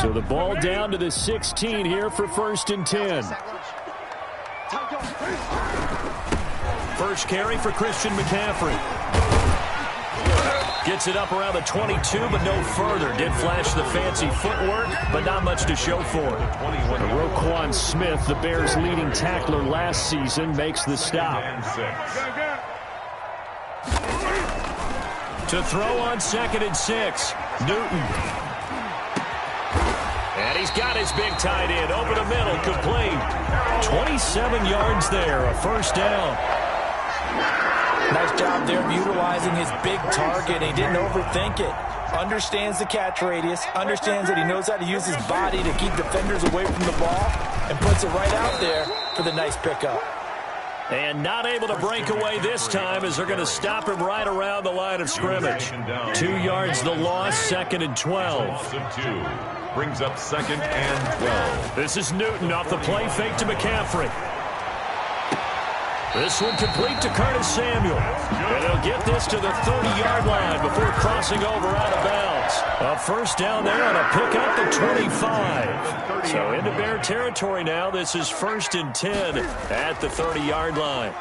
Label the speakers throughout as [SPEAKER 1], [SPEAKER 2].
[SPEAKER 1] So the ball down to the 16 here for 1st and 10. First carry for Christian McCaffrey. Gets it up around the 22, but no further. Did flash the fancy footwork, but not much to show for it. Roquan Smith, the Bears' leading tackler last season, makes the stop. To throw on 2nd and 6, Newton. And he's got his big tight end over the middle, complete. 27 yards there, a first down.
[SPEAKER 2] Nice job there of utilizing his big target. He didn't overthink it. Understands the catch radius. Understands that he knows how to use his body to keep defenders away from the ball. And puts it right out there for the nice pickup.
[SPEAKER 1] And not able to break away this time as they're going to stop him right around the line of scrimmage. 2 yards the loss, 2nd and 12.
[SPEAKER 3] Brings up 2nd and 12.
[SPEAKER 1] This is Newton off the play fake to McCaffrey. This one complete to Curtis Samuel. And he'll get this to the 30-yard line before crossing over out of bounds. A first down there on a pickup at 25. So into Bear territory now. This is 1st and 10 at the 30-yard line.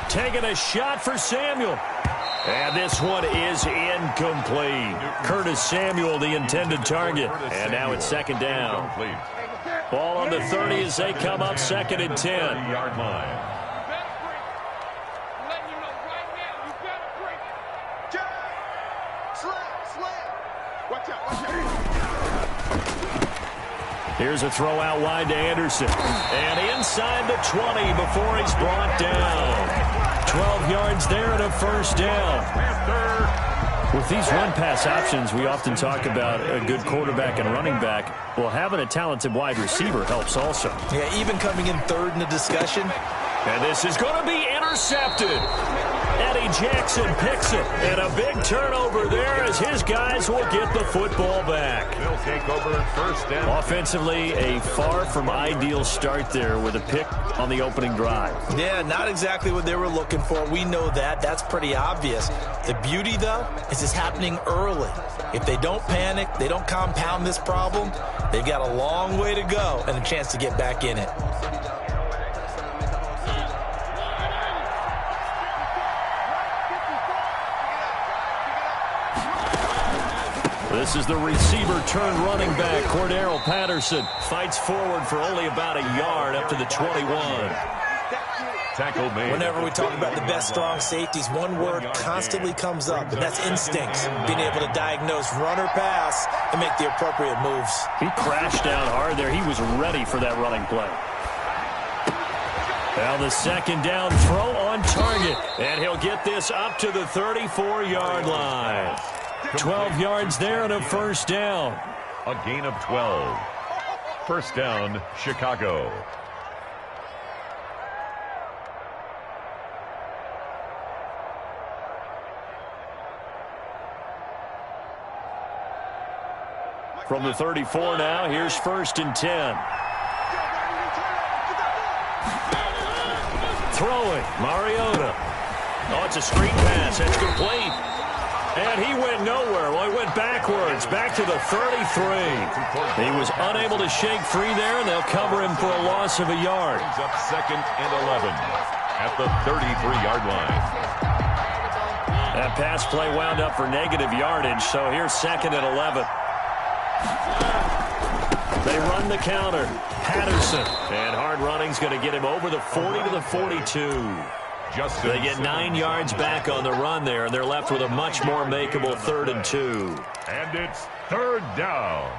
[SPEAKER 1] Taking a shot for Samuel. And this one is incomplete. Curtis Samuel, the intended target. And now it's 2nd down. Ball on the 30 as they come up 2nd and 10.
[SPEAKER 3] Yard line.
[SPEAKER 1] Here's a throw out wide to Anderson. And inside the 20 before he's brought down. 12 yards there and a first down. With these run-pass options, we often talk about a good quarterback and running back. Well, having a talented wide receiver helps also.
[SPEAKER 2] Yeah, even coming in third in the discussion.
[SPEAKER 1] And this is going to be intercepted. Eddie Jackson picks it. And a big turnover there as his guys will get the football back.
[SPEAKER 3] They'll take over 1st down.
[SPEAKER 1] Offensively, a far from ideal start there with a pick on the opening drive.
[SPEAKER 2] Yeah, not exactly what they were looking for. We know that. That's pretty obvious. The beauty, though, is it's happening early. If they don't panic, they don't compound this problem, they've got a long way to go and a chance to get back in it.
[SPEAKER 1] This is the receiver turned running back. Cordero Patterson fights forward for only about a yard up to the 21.
[SPEAKER 3] Tackle made.
[SPEAKER 2] Whenever we talk about the best strong safeties, one word constantly comes up, and that's instincts. Being able to diagnose run or pass and make the appropriate moves.
[SPEAKER 1] He crashed down hard there. He was ready for that running play. Now the 2nd down throw on target. And he'll get this up to the 34-yard line. 12 yards there and a first down.
[SPEAKER 3] A gain of 12. First down, Chicago.
[SPEAKER 1] From the 34 now, here's 1st and 10. Throwing, Mariota. Oh, it's a screen pass. It's complete. And he went nowhere. Well, he went backwards, back to the 33. He was unable to shake free there, and they'll cover him for a loss of a yard.
[SPEAKER 3] Brings up 2nd and 11 at the 33-yard line.
[SPEAKER 1] That pass play wound up for negative yardage, so here's 2nd and 11. They run the counter. Patterson. And hard running's going to get him over the 40 to the 42. They get 9 yards back on the run there, and they're left with a much more makeable 3rd and 2.
[SPEAKER 3] And it's 3rd down.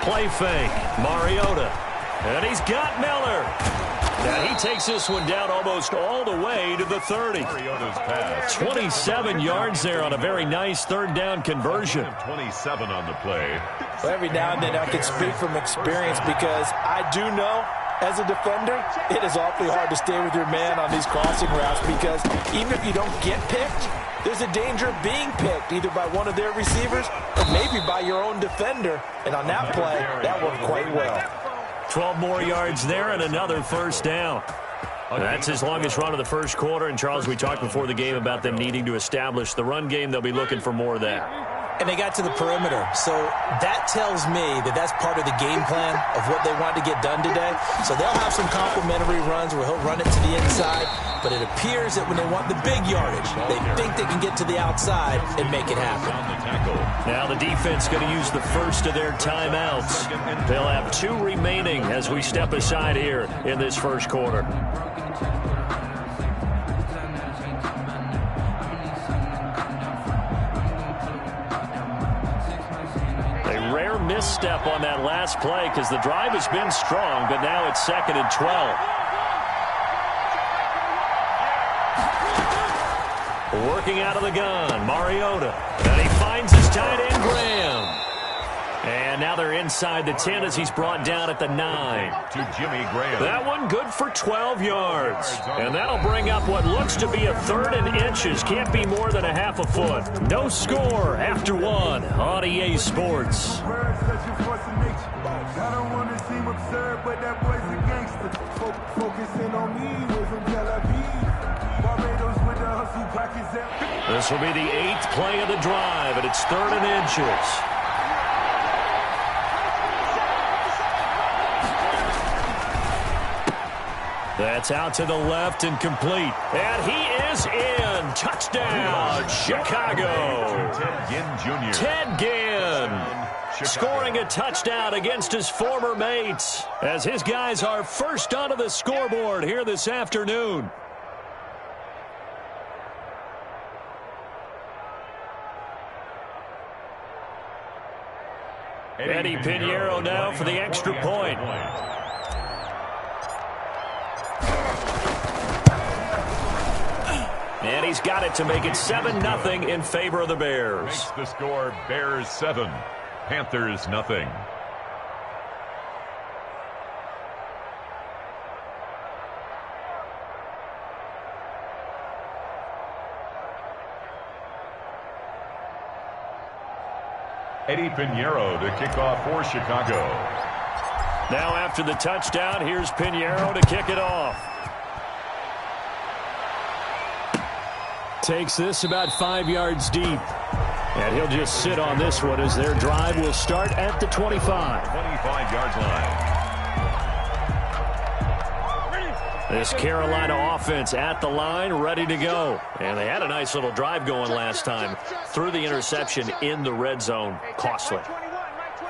[SPEAKER 1] Play fake. Mariota. And he's got Miller. Now he takes this one down almost all the way to the 30. 27 yards there on a very nice 3rd down conversion.
[SPEAKER 3] 27 on the play.
[SPEAKER 2] Well, every now and then I can speak from experience because I do know as a defender it is awfully hard to stay with your man on these crossing routes because even if you don't get picked, there's a danger of being picked either by one of their receivers or maybe by your own defender. And on that play, that worked quite well.
[SPEAKER 1] 12 more yards there and another first down. That's his longest run of the first quarter. And, Charles, we talked before the game about them needing to establish the run game. They'll be looking for more of that.
[SPEAKER 2] And they got to the perimeter. So that tells me that that's part of the game plan of what they want to get done today. So they'll have some complimentary runs where he'll run it to the inside. But it appears that when they want the big yardage, they think they can get to the outside and make it happen.
[SPEAKER 1] Now the defense going to use the first of their timeouts. They'll have 2 remaining as we step aside here in this first quarter. Misstep on that last play because the drive has been strong, but now it's 2nd and 12. Working out of the gun, Mariota. And he finds his tight end, Graham. And now they're inside the 10 as he's brought down at the 9.
[SPEAKER 3] To Jimmy Graham.
[SPEAKER 1] That one good for 12 yards. And that'll bring up what looks to be a 3rd and inches. Can't be more than a half a foot. No score after 1 on EA Sports.
[SPEAKER 4] I don't want to seem absurd, but that boy's a gangster. Focusing on me, we're from Tel Aviv. Barbados with the hustle pockets.
[SPEAKER 1] This will be the 8th play of the drive, and it's 3rd and inches. That's out to the left and complete. And he is in. Touchdown, Chicago.
[SPEAKER 3] Ted Ginn Jr.
[SPEAKER 1] Ted Ginn scoring a touchdown against his former mates as his guys are first onto the scoreboard here this afternoon. Eddie Pinheiro now for the extra point. And he's got it to make it 7-0 in favor of the Bears.
[SPEAKER 3] Makes the score Bears 7, Panthers nothing. Eddie Pinheiro to kick off for Chicago.
[SPEAKER 1] Now after the touchdown, here's Pinheiro to kick it off. Takes this about 5 yards deep. And he'll just sit on this one as their drive will start at the 25.
[SPEAKER 3] 25-yard line.
[SPEAKER 1] This Carolina offense at the line, ready to go. And they had a nice little drive going last time. Threw the interception in the red zone. Costly.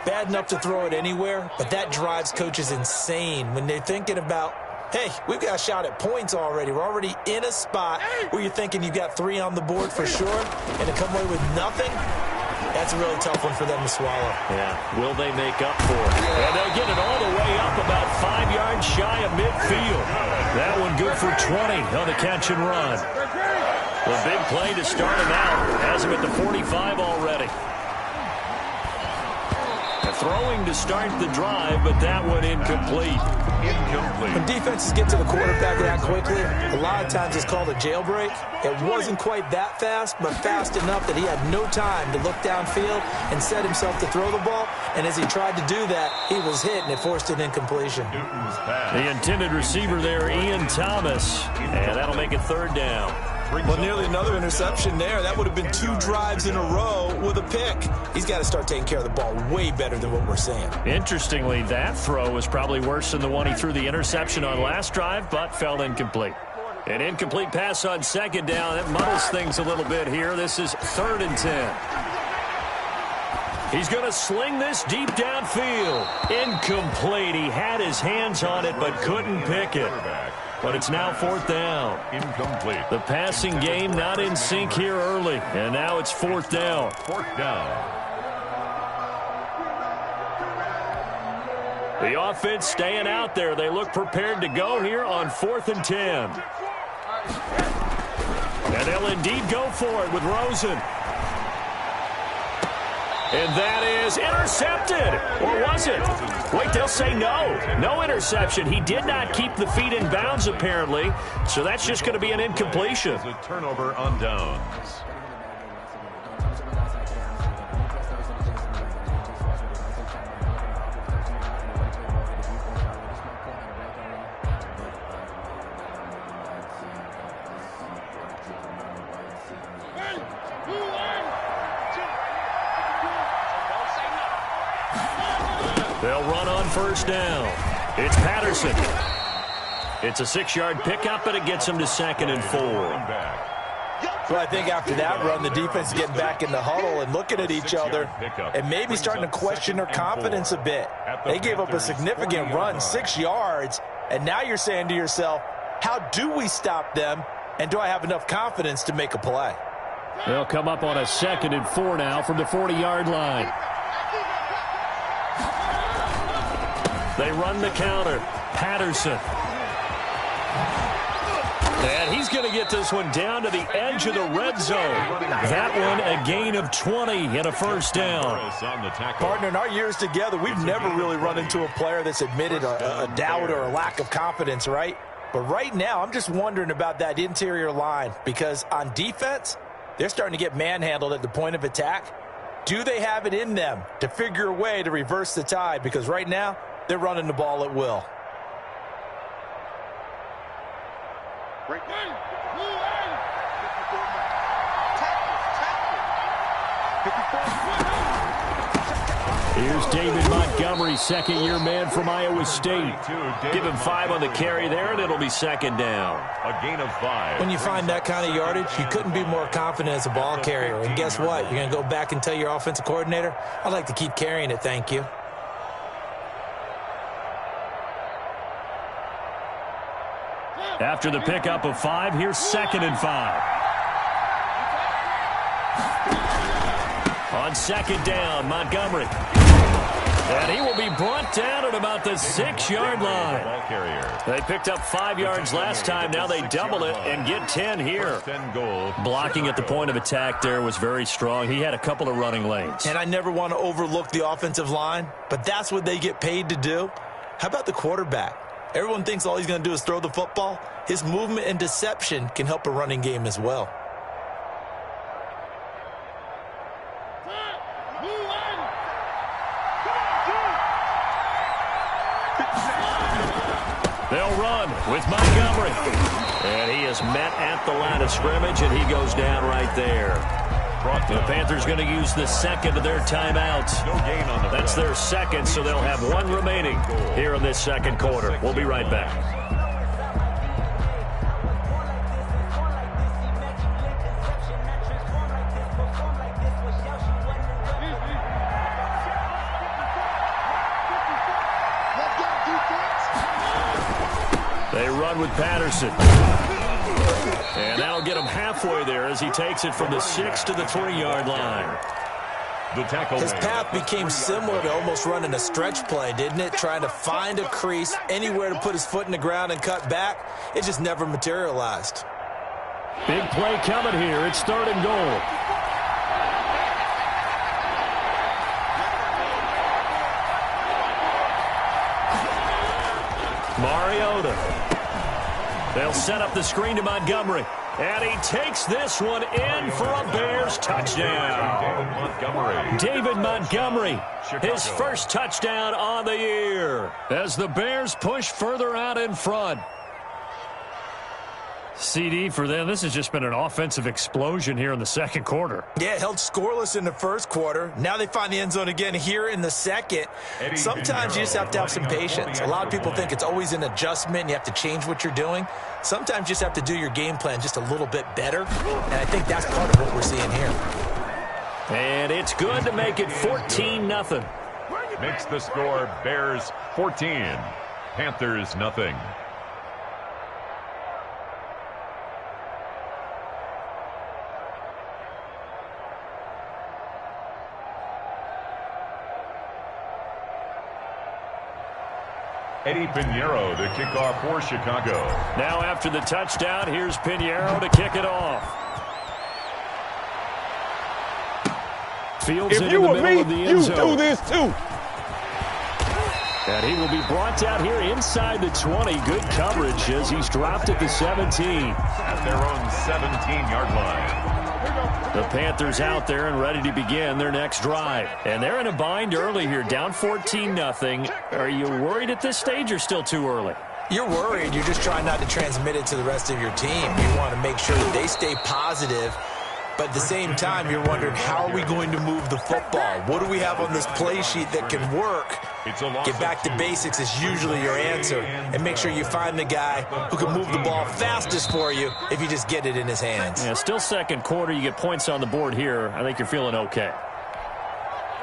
[SPEAKER 2] Bad enough to throw it anywhere, but that drives coaches insane when they're thinking about, hey, we've got a shot at points already. We're already in a spot where you're thinking you've got 3 on the board for sure, and to come away with nothing, that's a really tough one for them to swallow.
[SPEAKER 1] Yeah, will they make up for it? And they'll get it all the way up about 5 yards shy of midfield. That one good for 20 on the catch and run. The big play to start him out. Has him at the 45 already. Throwing to start the drive, but that one incomplete.
[SPEAKER 2] When defenses get to the quarterback that quickly, a lot of times it's called a jailbreak. It wasn't quite that fast, but fast enough that he had no time to look downfield and set himself to throw the ball. And as he tried to do that, he was hit, and it forced an incompletion.
[SPEAKER 1] The intended receiver there, Ian Thomas. And that'll make it 3rd down.
[SPEAKER 2] Well, nearly another interception there. That would have been 2 drives in a row with a pick. He's got to start taking care of the ball way better than what we're seeing. Interestingly, that throw was probably worse than the one he threw the interception on last drive, but fell incomplete.
[SPEAKER 1] An incomplete pass on 2nd down. That muddles things a little bit here. This is 3rd and 10. He's going to sling this deep downfield. Incomplete. He had his hands on it, but couldn't pick it. But it's now 4th down.
[SPEAKER 3] Incomplete.
[SPEAKER 1] The passing game not in sync here early. And now it's 4th down.
[SPEAKER 3] 4th down.
[SPEAKER 1] The offense staying out there. They look prepared to go here on 4th and 10. And they'll indeed go for it with Rosen. And that is intercepted. Or was it? Wait, they'll say no. No interception. He did not keep the feet in bounds, apparently. So that's just going to be an incompletion.
[SPEAKER 3] It's a turnover on downs.
[SPEAKER 1] They'll run on first down. It's Patterson. It's a 6-yard pickup, and it gets him to 2nd and 4.
[SPEAKER 2] Well, I think after that run, the defense is getting back in the huddle and looking at each other and maybe starting to question their confidence a bit. They gave up a significant run, 6 yards, and now you're saying to yourself, how do we stop them, and do I have enough confidence to make a play?
[SPEAKER 1] They'll come up on a 2nd and 4 now from the 40-yard line. They run the counter. Patterson. And he's going to get this one down to the edge of the red zone. That one a gain of 20 and a first down.
[SPEAKER 2] Partner, in our years together, we've never really run into a player that's admitted a doubt or a lack of confidence, right? But right now, I'm just wondering about that interior line because on defense, they're starting to get manhandled at the point of attack. Do they have it in them to figure a way to reverse the tide? Because right now, they're running the ball at will.
[SPEAKER 1] Here's David Montgomery, second-year man from Iowa State. Give him 5 on the carry there, and it'll be 2nd down.
[SPEAKER 3] A gain of 5.
[SPEAKER 2] When you find that kind of yardage, you couldn't be more confident as a ball carrier. And guess what? You're going to go back and tell your offensive coordinator, I'd like to keep carrying it, thank you.
[SPEAKER 1] After the pickup of 5, here's 2nd and 5. On 2nd down, Montgomery. And he will be brought down at about the 6-yard line. They picked up 5 yards last time. Now they double it and get 10 here. Blocking at the point of attack there was very strong. He had a couple of running lanes.
[SPEAKER 2] And I never want to overlook the offensive line, but that's what they get paid to do. How about the quarterback? Everyone thinks all he's going to do is throw the football. His movement and deception can help a running game as well.
[SPEAKER 1] They'll run with Montgomery. And he is met at the line of scrimmage, and he goes down right there. The Panthers going to use the 2nd of their timeouts. That's their 2nd, so they'll have 1 remaining here in this 2nd quarter. We'll be right back. They run with Patterson. And that'll get him halfway there as he takes it from the 6 to the 3-yard line.
[SPEAKER 2] His path became similar to almost running a stretch play, didn't it? Trying to find a crease, anywhere to put his foot in the ground and cut back. It just never materialized.
[SPEAKER 1] Big play coming here. It's 3rd and goal. Mariota. They'll set up the screen to Montgomery. And he takes this one in for a Bears touchdown. David Montgomery, his first touchdown on the year as the Bears push further out in front. CD for them, this has just been an offensive explosion here in the 2nd quarter.
[SPEAKER 2] Yeah, held scoreless in the 1st quarter. Now they find the end zone again here in the 2nd. Sometimes you just have to have some patience. A lot of people think it's always an adjustment and you have to change what you're doing. Sometimes you just have to do your game plan just a little bit better, and I think that's part of what we're seeing here.
[SPEAKER 1] And it's good to make it 14-0.
[SPEAKER 3] Makes the score Bears 14, Panthers nothing. Eddie Pinheiro to kick off for Chicago.
[SPEAKER 1] Now after the touchdown, here's Pinheiro to kick it off. Fields it in the middle of the end zone.
[SPEAKER 5] You do this too.
[SPEAKER 1] And he will be brought down here inside the 20. Good coverage as he's dropped at the 17.
[SPEAKER 3] At their own 17-yard line.
[SPEAKER 1] The Panthers out there and ready to begin their next drive. And they're in a bind early here, down 14-0. Are you worried at this stage or still too early?
[SPEAKER 2] You're worried. You're just trying not to transmit it to the rest of your team. You want to make sure that they stay positive But at the same time, you're wondering, how are we going to move the football? What do we have on this play sheet that can work? Get back to basics is usually your answer. And make sure you find the guy who can move the ball fastest for you if you just get it in his hands.
[SPEAKER 1] Yeah, still second quarter. You get points on the board here. I think you're feeling okay.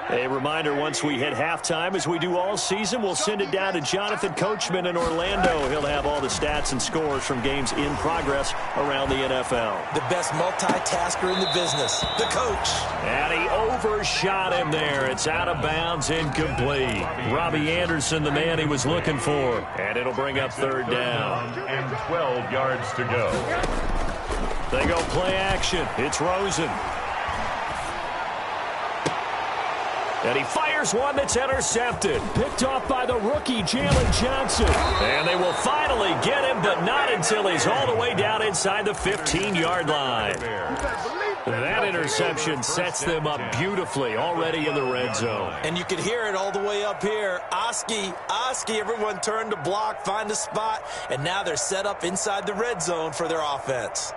[SPEAKER 1] A reminder, once we hit halftime, as we do all season, we'll send it down to Jonathan Coachman in Orlando. He'll have all the stats and scores from games in progress around the NFL.
[SPEAKER 2] The best multitasker in the business, the coach.
[SPEAKER 1] And he overshot him there. It's out of bounds, incomplete. Robbie Anderson, the man he was looking for. And it'll bring up third down.
[SPEAKER 3] And 12 yards to go.
[SPEAKER 1] They go play action. It's Rosen. And he fires one that's intercepted. Picked off by the rookie, Jalen Johnson. And they will finally get him, but not until he's all the way down inside the 15-yard line. That interception sets them up beautifully already in the red zone.
[SPEAKER 2] And you can hear it all the way up here. Oski, everyone turned to block, find a spot, and now they're set up inside the red zone for their offense.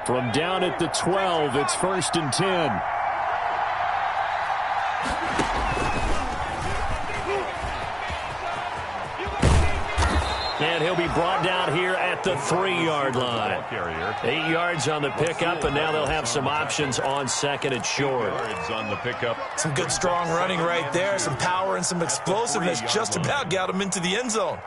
[SPEAKER 1] From down at the 12, it's 1st and 10. And he'll be brought down here at the 3-yard line. 8 yards on the pickup, and now they'll have some options on second and short.
[SPEAKER 3] On the pickup.
[SPEAKER 2] Some good strong running right there, some power and some explosiveness. Just about got him into the end zone.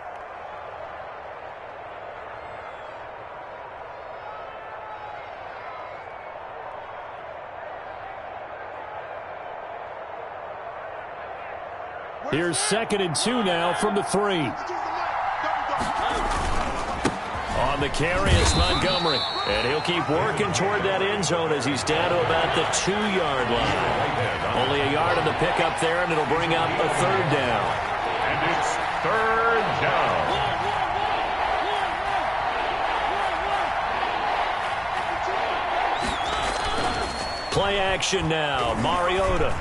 [SPEAKER 1] Here's 2nd and 2 now from the 3. On the carry, it's Montgomery. And he'll keep working toward that end zone as he's down to about the 2-yard line. Only a yard on the pickup there, and it'll bring up a third down.
[SPEAKER 3] And it's third down.
[SPEAKER 1] Play action now. Mariota.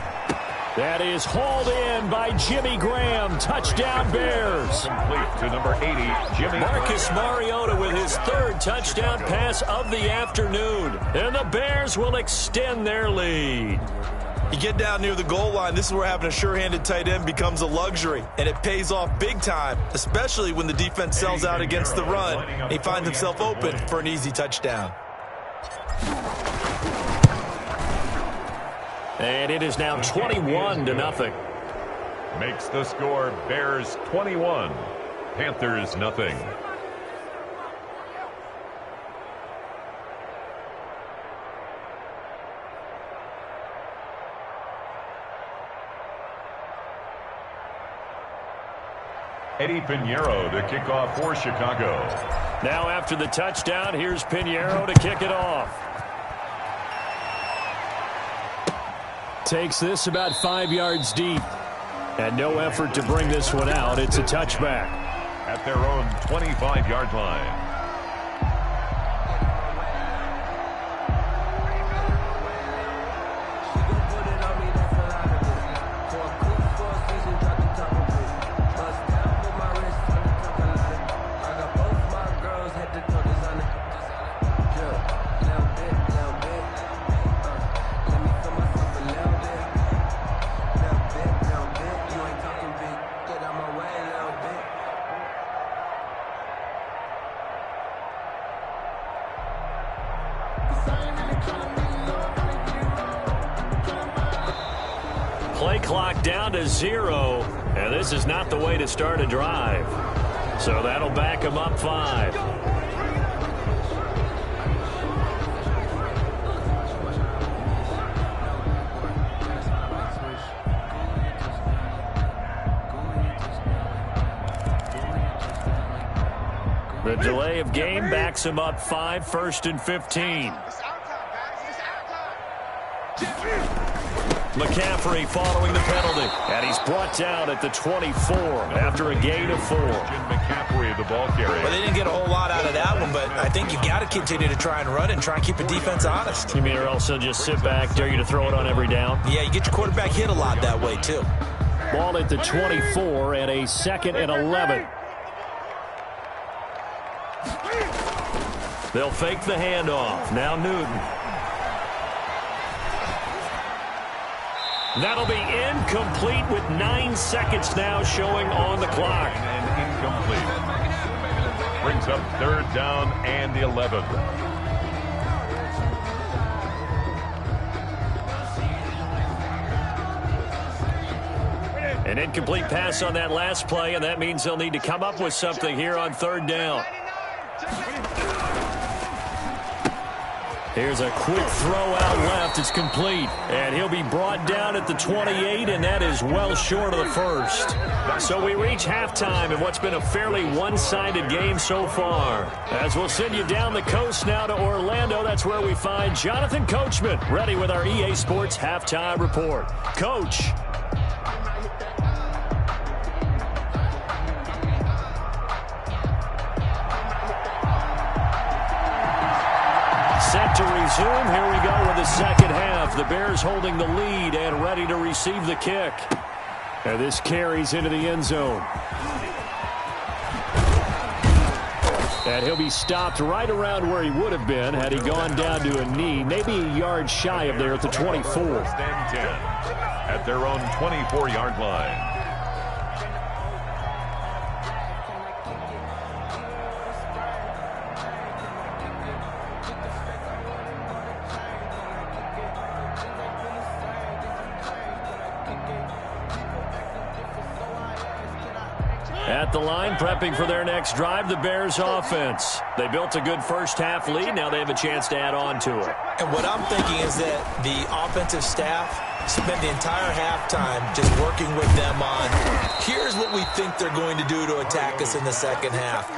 [SPEAKER 1] That is hauled in by Jimmy Graham. Touchdown, Bears.
[SPEAKER 3] Complete to number 80, Jimmy
[SPEAKER 1] Marcus Mariota with his 3rd touchdown pass of the afternoon. And the Bears will extend their lead.
[SPEAKER 2] You get down near the goal line, this is where having a sure-handed tight end becomes a luxury. And it pays off big time, especially when the defense sells out against the run. And he finds himself open for an easy touchdown.
[SPEAKER 1] And it is now 21-0.
[SPEAKER 3] makes the score Bears 21, Panthers nothing. Eddie Pinheiro to kick off for Chicago.
[SPEAKER 1] Now after the touchdown, here's Pinheiro to kick it off. Takes this about 5 yards deep. And no effort to bring this one out. It's a touchback.
[SPEAKER 3] At their own 25-yard line.
[SPEAKER 1] Play clock down to 0, and this is not the way to start a drive. So that'll back them up 5. The delay of game backs them up 5, 1st and 15. McCaffrey following the penalty. And he's brought down at the 24 after a gain of 4.
[SPEAKER 3] McCaffrey, the ball carrier.
[SPEAKER 2] Well, they didn't get a whole lot out of that one, but I think you've got to continue to try and run and try and keep the defense honest.
[SPEAKER 1] You mean or else they'll just sit back, dare you to throw it on every down?
[SPEAKER 2] Yeah, you get your quarterback hit a lot that way, too.
[SPEAKER 1] Ball at the 24 and a 2nd and 11. They'll fake the handoff. Now Newton. That'll be incomplete with 9 seconds now showing on the clock.
[SPEAKER 3] And incomplete. Brings up 3rd down and 11.
[SPEAKER 1] An incomplete pass on that last play, and that means they'll need to come up with something here on 3rd down. Here's a quick throw out left. It's complete. And he'll be brought down at the 28, and that is well short of the first. So we reach halftime in what's been a fairly one-sided game so far. As we'll send you down the coast now to Orlando, that's where we find Jonathan Coachman, ready with our EA Sports Halftime Report. Coach. Set to resume. Here we go with the second half. The Bears holding the lead and ready to receive the kick. And this carries into the end zone. And he'll be stopped right around where he would have been had he gone down to a knee, maybe a yard shy of there at the 24.
[SPEAKER 3] 1st and 10 at their own 24-yard line.
[SPEAKER 1] At the line, prepping for their next drive, the Bears offense. They built a good first-half lead. Now they have a chance to add on to it.
[SPEAKER 2] And what I'm thinking is that the offensive staff spent the entire halftime just working with them on, here's what we think they're going to do to attack us in the second half.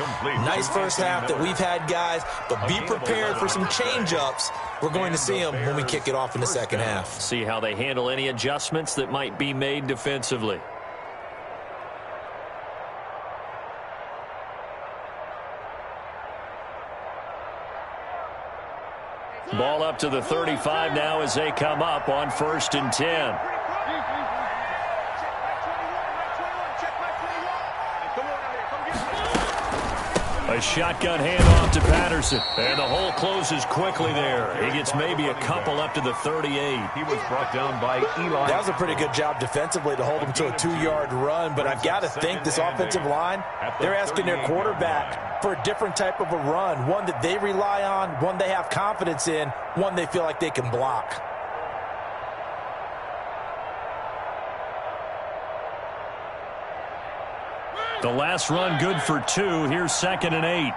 [SPEAKER 2] Nice first half that we've had, guys, but be prepared for some change-ups. We're going to see them when we kick it off in the second half.
[SPEAKER 1] See how they handle any adjustments that might be made defensively. Ball up to the 35 now as they come up on 1st and 10. A shotgun handoff to Patterson. And the hole closes quickly there. He gets maybe a couple up to the 38.
[SPEAKER 3] He was brought down by Eli.
[SPEAKER 2] That was a pretty good job defensively to hold him to a 2-yard run. But I've got to think this offensive line, they're asking their quarterback for a different type of a run. One that they rely on, one they have confidence in, one they feel like they can block.
[SPEAKER 1] The last run good for 2. Here's 2nd and 8.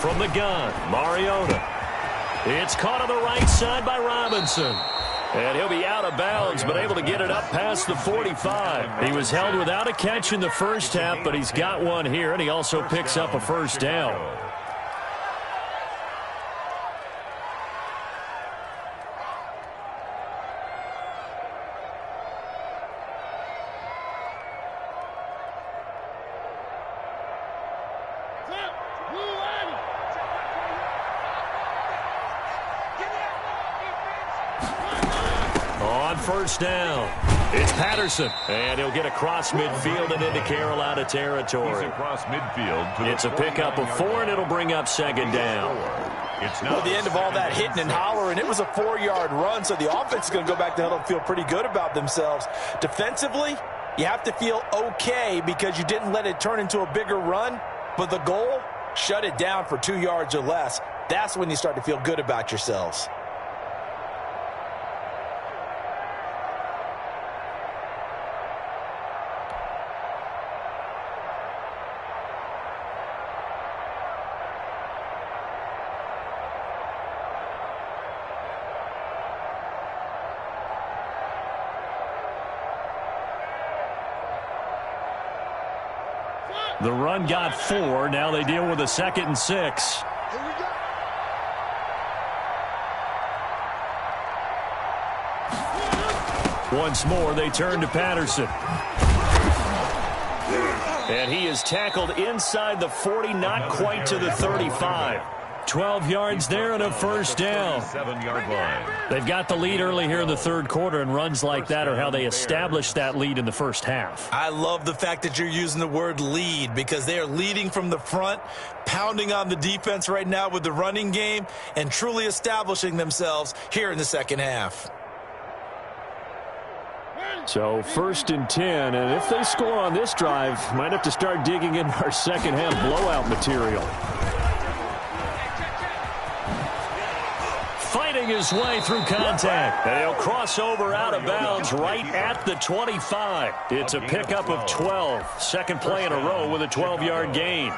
[SPEAKER 1] From the gun, Mariota. It's caught on the right side by Robinson. And he'll be out of bounds, but able to get it up past the 45. He was held without a catch in the first half, but he's got one here, and he also picks up a first down. First down. It's Patterson, and he'll get across midfield and into Carolina territory.
[SPEAKER 3] He's across midfield.
[SPEAKER 1] It's a pickup of 4, and it'll bring up 2nd down.
[SPEAKER 3] It's
[SPEAKER 2] Well, the end of all that hitting and hollering, it was a 4-yard run, so the offense is going to go back to huddle and feel pretty good about themselves. Defensively, you have to feel okay because you didn't let it turn into a bigger run, but the goal, shut it down for 2 yards or less. That's when you start to feel good about yourselves.
[SPEAKER 1] The run got 4. Now they deal with a 2nd and 6. Once more, they turn to Patterson. And he is tackled inside the 40, not quite to the 35. 12 yards there and a first down.
[SPEAKER 3] 7-yard line.
[SPEAKER 1] They've got the lead early here in the third quarter, and runs like that are how they established that lead in the first half.
[SPEAKER 2] I love the fact that you're using the word lead, because they are leading from the front, pounding on the defense right now with the running game, and truly establishing themselves here in the second half.
[SPEAKER 1] So 1st and 10, and if they score on this drive, might have to start digging into our second half blowout material. Fighting his way through contact, and he'll cross over out of bounds right at the 25. It's a pickup of 12. Second play in a row with a 12-yard gain.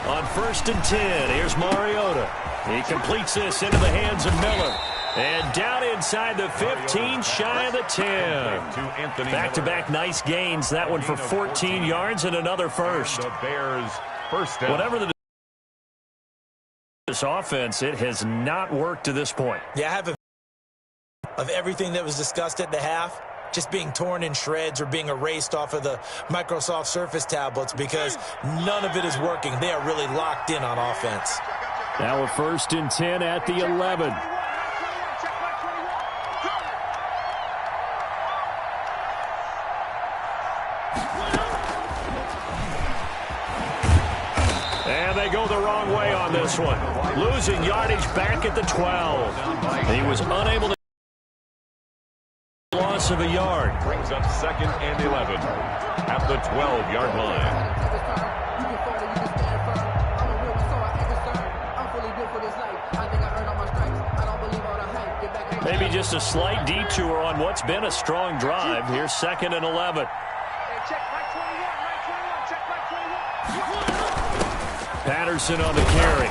[SPEAKER 1] On 1st and 10, here's Mariota. He completes this into the hands of Miller. And down inside the 15, shy of the 10. Back-to-back nice gains. That one for 14 yards and another first.
[SPEAKER 3] The Bears first down.
[SPEAKER 1] Whatever this offense, it has not worked to this point.
[SPEAKER 2] Yeah, I have of everything that was discussed at the half just being torn in shreds or being erased off of the Microsoft Surface tablets, because none of it is working. They are really locked in on offense.
[SPEAKER 1] Now a 1st and 10 at the 11. And they go the wrong way on this one. Losing yardage back at the 12. He was unable to loss of a yard.
[SPEAKER 3] Brings up 2nd and 11 at the 12-yard line.
[SPEAKER 1] Maybe just a slight detour on what's been a strong drive. Here's 2nd and 11. Patterson on the carry.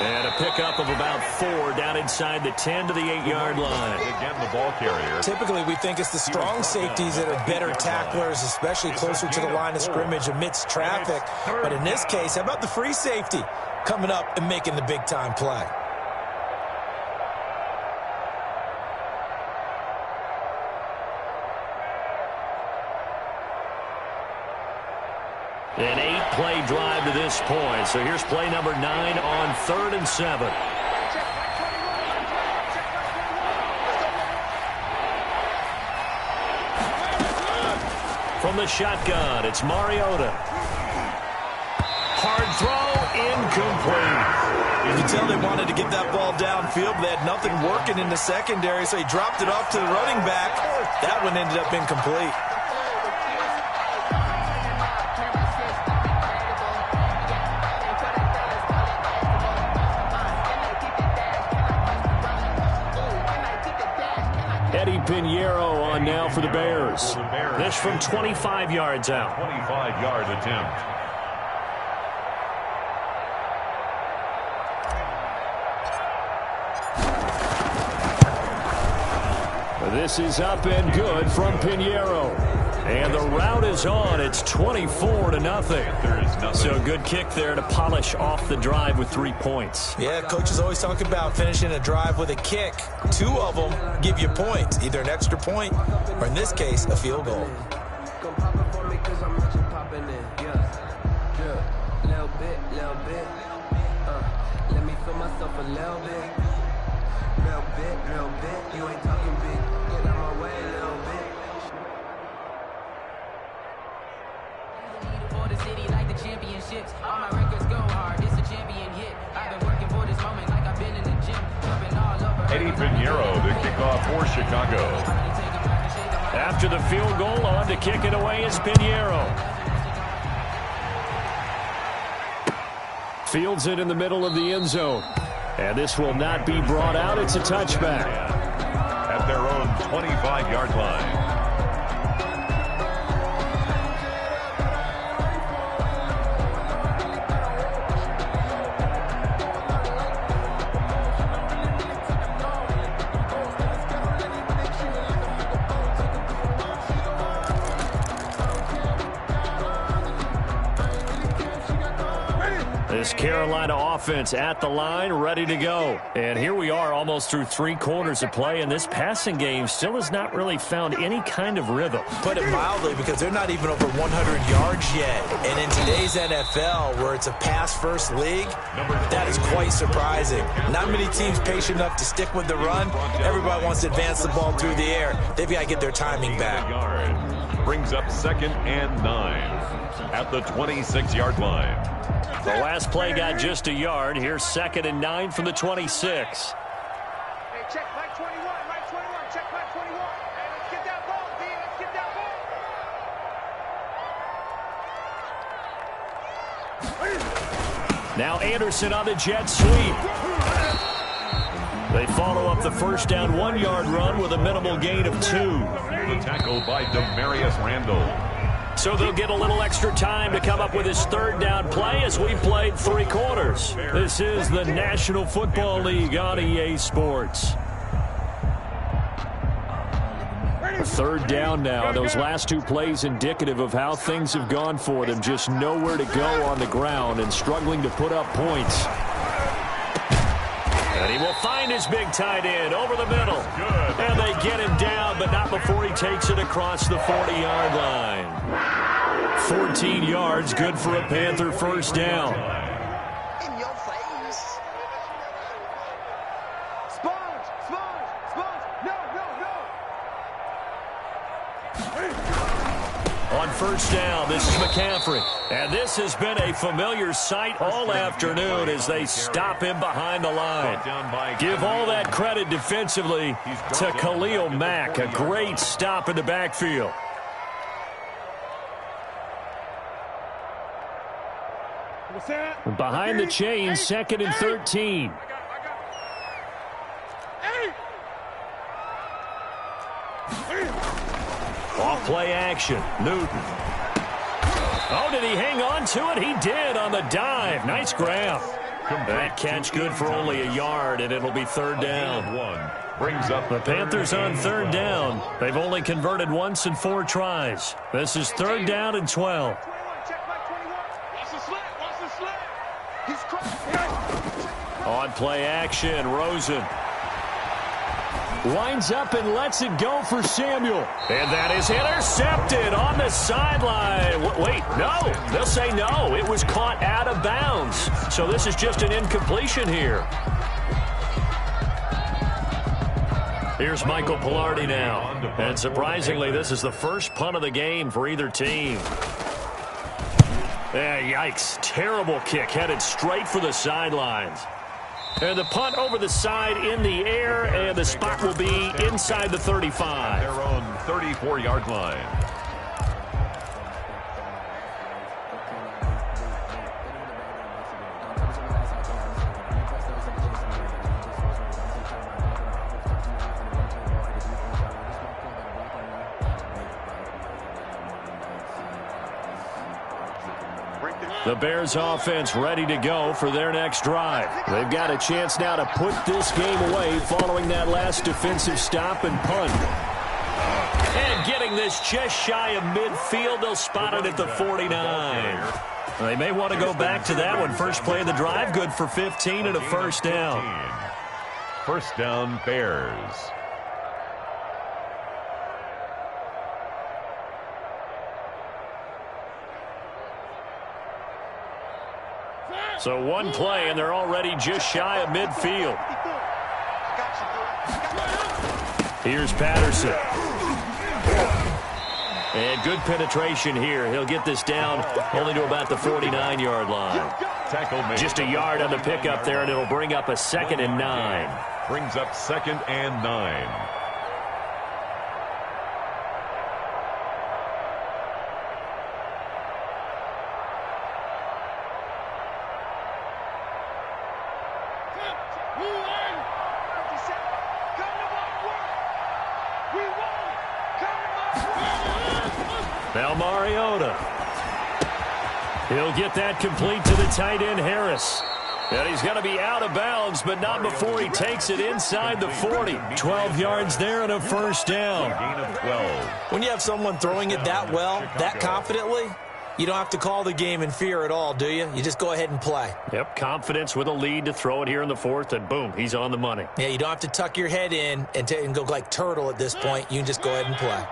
[SPEAKER 1] And a pickup of about 4 down inside the 10 to the 8-yard line.
[SPEAKER 3] Again, the ball carrier.
[SPEAKER 2] Typically, we think it's the strong safeties that are better tacklers, especially closer to the line of scrimmage amidst traffic. But in this case, how about the free safety coming up and making the big-time play?
[SPEAKER 1] An 8-play drive to this point. So here's play number 9 on 3rd and 7. From the shotgun, it's Mariota. Hard throw, incomplete.
[SPEAKER 2] You can tell they wanted to get that ball downfield, but they had nothing working in the secondary, so he dropped it off to the running back. That one ended up incomplete.
[SPEAKER 1] Pinheiro on now for the Bears. This from 25 yards out.
[SPEAKER 3] 25-yard attempt.
[SPEAKER 1] This is up and good from Pinheiro. And the route is on. It's 24-0. So a good kick there to polish off the drive with 3 points.
[SPEAKER 2] Yeah, coaches always talk about finishing a drive with a kick. 2 of them give you points, either an extra point or, in this case, a field goal.
[SPEAKER 5] Let me feel myself a little bit. Real bit. You ain't talking big. Get out my way a little bit. For the city like the championships. All my records go hard. It's a champion hit. I've been working for this moment like I've been in the gym. Jumping all over.
[SPEAKER 3] Eddie Pinheiro, the kickoff for Chicago.
[SPEAKER 1] After the field goal, on to kick it away is Pinheiro. Fields it in the middle of the end zone. And this will not be brought out. It's a touchback.
[SPEAKER 3] At their own 25-yard line.
[SPEAKER 1] This Carolina offense at the line, ready to go. And here we are almost through 3 quarters of play, and this passing game still has not really found any kind of rhythm.
[SPEAKER 2] Put it mildly, because they're not even over 100 yards yet. And in today's NFL, where it's a pass-first league, that is quite surprising. Not many teams patient enough to stick with the run. Everybody wants to advance the ball through the air. They've got to get their timing back.
[SPEAKER 3] Brings up 2nd and 9 at the 26-yard line.
[SPEAKER 1] The last play got just a yard. Here's 2nd and 9 from the 26.
[SPEAKER 6] Hey, check Mike 21, Mike 21, check Mike 21. Hey, let's get that ball, D, let's get that
[SPEAKER 1] ball. Now Anderson on the jet sweep. They follow up the first down 1-yard run with a minimal gain of 2.
[SPEAKER 3] The tackle by Demarius Randall.
[SPEAKER 1] So they'll get a little extra time to come up with his 3rd down play as we played 3 quarters. This is the National Football League on EA Sports. 3rd down now. Those last 2 plays indicative of how things have gone for them. Just nowhere to go on the ground and struggling to put up points. And he will find his big tight end over the middle. And they get him down, but not before he takes it across the 40-yard line. 14 yards, good for a Panther first down.
[SPEAKER 6] In your face. Sponge, sponge, sponge. No, no, no.
[SPEAKER 1] On first down, this is McCaffrey. And this has been a familiar sight all afternoon as they stop him behind the line. Give all that credit defensively to Khalil Mack. A great stop in the backfield. Behind the chain, 2nd and 13. Off play action. Newton. Oh, did he hang on to it? He did on the dive. Nice grab. That catch good for only a yard, and it'll be 3rd down.
[SPEAKER 3] Brings up
[SPEAKER 1] the Panthers on 3rd down. They've only converted once in 4 tries. This is 3rd down and 12. On play action, Rosen. Winds up and lets it go for Samuel. And that is intercepted on the sideline. Wait, no. They'll say no. It was caught out of bounds. So this is just an incompletion here. Here's Michael Pilardi now. And surprisingly, this is the first punt of the game for either team. Yikes. Terrible kick headed straight for the sidelines. And the punt over the side in the air, and the spot will be inside the 35.
[SPEAKER 3] Their own 34-yard line.
[SPEAKER 1] The Bears offense ready to go for their next drive. They've got a chance now to put this game away following that last defensive stop and punt. And getting this just shy of midfield, they'll spot it at the 49. They may want to go back to that one. First play of the drive, good for 15 and a first down.
[SPEAKER 3] First down, Bears.
[SPEAKER 1] So one play, and they're already just shy of midfield. Here's Patterson. And good penetration here. He'll get this down only to about the 49-yard line. Just a yard on the pickup there, and it'll bring up a 2nd and 9.
[SPEAKER 3] Brings up 2nd and 9.
[SPEAKER 1] Now Mariota. He'll get that complete to the tight end, Harris. And he's going to be out of bounds, but not before he takes it inside the 40. 12 yards there and a first down.
[SPEAKER 3] Gain of 12.
[SPEAKER 2] When you have someone throwing it that well, that confidently, You don't have to call the game in fear at all, do you? You just go ahead and play.
[SPEAKER 1] Yep, confidence with a lead to throw it here in the fourth, and boom, he's on the money.
[SPEAKER 2] Yeah, you don't have to tuck your head in and go like turtle at this point. You can just go ahead and play.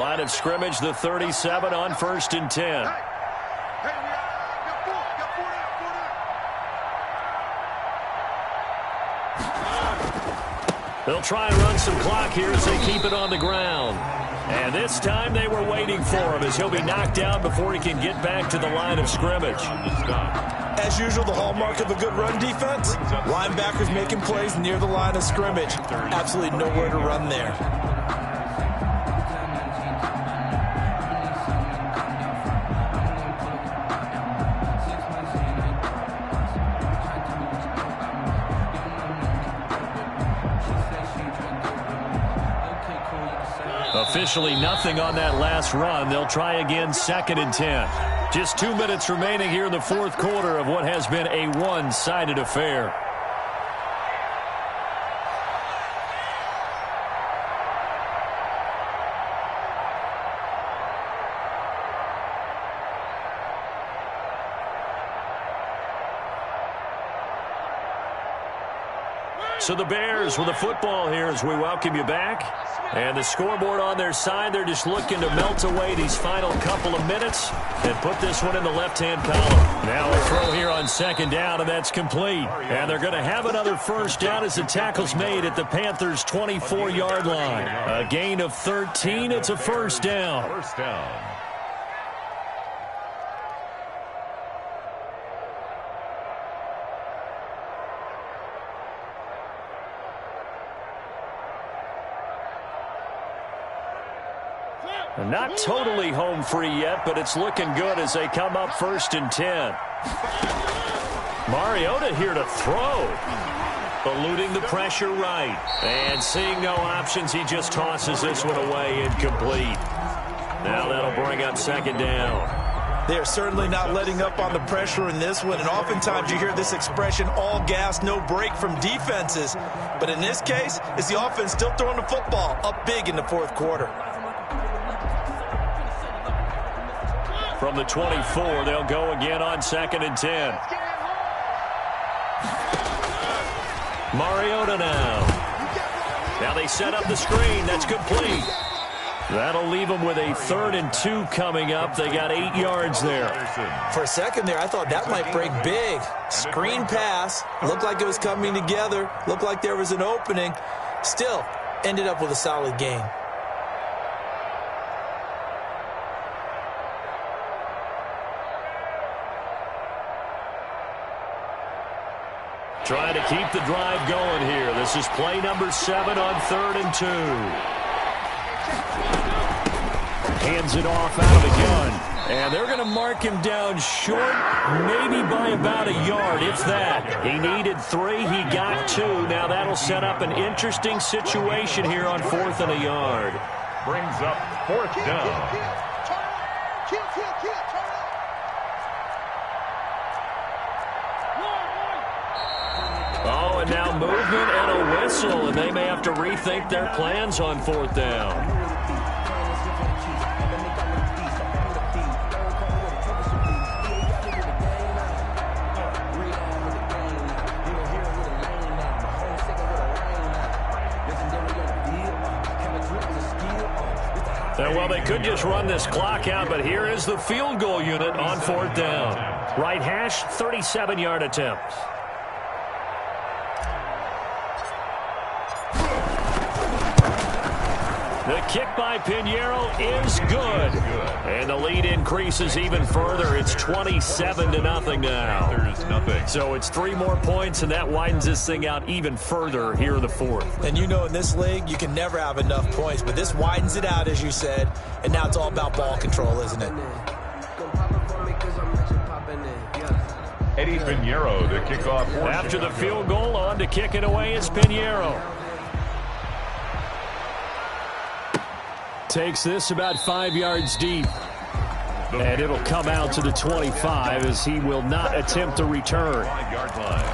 [SPEAKER 1] Line of scrimmage, the 37 on 1st and 10. They'll try and run some clock here as they keep it on the ground. And this time they were waiting for him as he'll be knocked down before he can get back to the line of scrimmage.
[SPEAKER 2] As usual, the hallmark of a good run defense, linebackers making plays near the line of scrimmage. Absolutely nowhere to run there.
[SPEAKER 1] Officially nothing on that last run. They'll try again 2nd and 10. Just 2 minutes remaining here in the fourth quarter of what has been a one-sided affair. So the Bears with the football here as we welcome you back. And the scoreboard on their side, they're just looking to melt away these final couple of minutes and put this one in the left-hand column. Now a throw here on 2nd down, and that's complete. And they're going to have another first down as the tackle's made at the Panthers' 24-yard line. A gain of 13. It's a first down.
[SPEAKER 3] First down.
[SPEAKER 1] Not totally home free yet, but it's looking good as they come up 1st and 10. Mariota here to throw. Eluding the pressure right. And seeing no options, he just tosses this one away incomplete. Now that'll bring up 2nd down.
[SPEAKER 2] They are certainly not letting up on the pressure in this one, and oftentimes you hear this expression, all gas, no break from defenses. But in this case, it's the offense still throwing the football up big in the fourth quarter.
[SPEAKER 1] From the 24, they'll go again on 2nd and 10. Mariota now. Now they set up the screen. That's complete. That'll leave them with a 3rd and 2 coming up. They got 8 yards there.
[SPEAKER 2] For a second there, I thought that might break big. Screen pass. Looked like it was coming together. Looked like there was an opening. Still, ended up with a solid gain.
[SPEAKER 1] Trying to keep the drive going here. This is play number 7 on 3rd and 2. Hands it off out of the gun. And they're going to mark him down short, maybe by about a yard, if that. He needed 3. He got 2. Now that'll set up an interesting situation here on 4th and a yard.
[SPEAKER 3] Brings up 4th down.
[SPEAKER 1] Oh, and now movement and a whistle, and they may have to rethink their plans on 4th down. Well, they could just run this clock out, but here is the field goal unit on 4th down. Right hash, 37-yard attempt. The kick by Pinheiro is good. And the lead increases even further. It's 27-0 now.
[SPEAKER 3] There's nothing.
[SPEAKER 1] So it's 3 more points, and that widens this thing out even further here in the fourth.
[SPEAKER 2] And you know in this league, you can never have enough points, but this widens it out, as you said, and now it's all about ball control, isn't it?
[SPEAKER 3] Eddie Pinheiro, the kickoff.
[SPEAKER 1] After the field goal, on to kick it away is Pinheiro. Takes this about 5 yards deep. And it'll come out to the 25 as he will not attempt to return.
[SPEAKER 3] 5-yard line.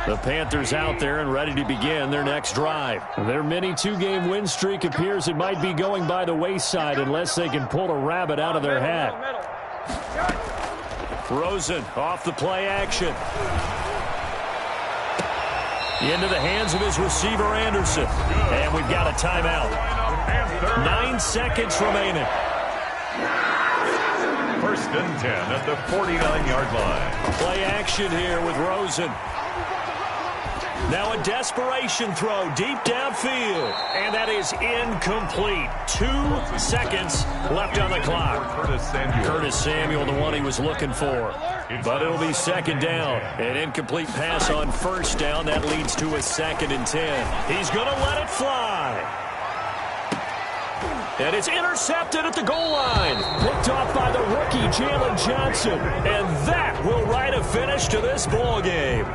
[SPEAKER 1] The Panthers out there and ready to begin their next drive. Their mini two-game win streak appears it might be going by the wayside unless they can pull a rabbit out of their hat. Rosen off the play action. Into the hands of his receiver, Anderson. And we've got a timeout. 9 seconds remaining.
[SPEAKER 3] First and 10 at the 49-yard line.
[SPEAKER 1] Play action here with Rosen. Now a desperation throw deep downfield. And that is incomplete. 2 seconds left on the clock. Curtis Samuel, the one he was looking for. But it'll be second down. An incomplete pass on first down. That leads to a 2nd and 10. He's going to let it fly. And it's intercepted at the goal line. Picked off by the rookie, Jalen Johnson. And that will write a finish to this ball game.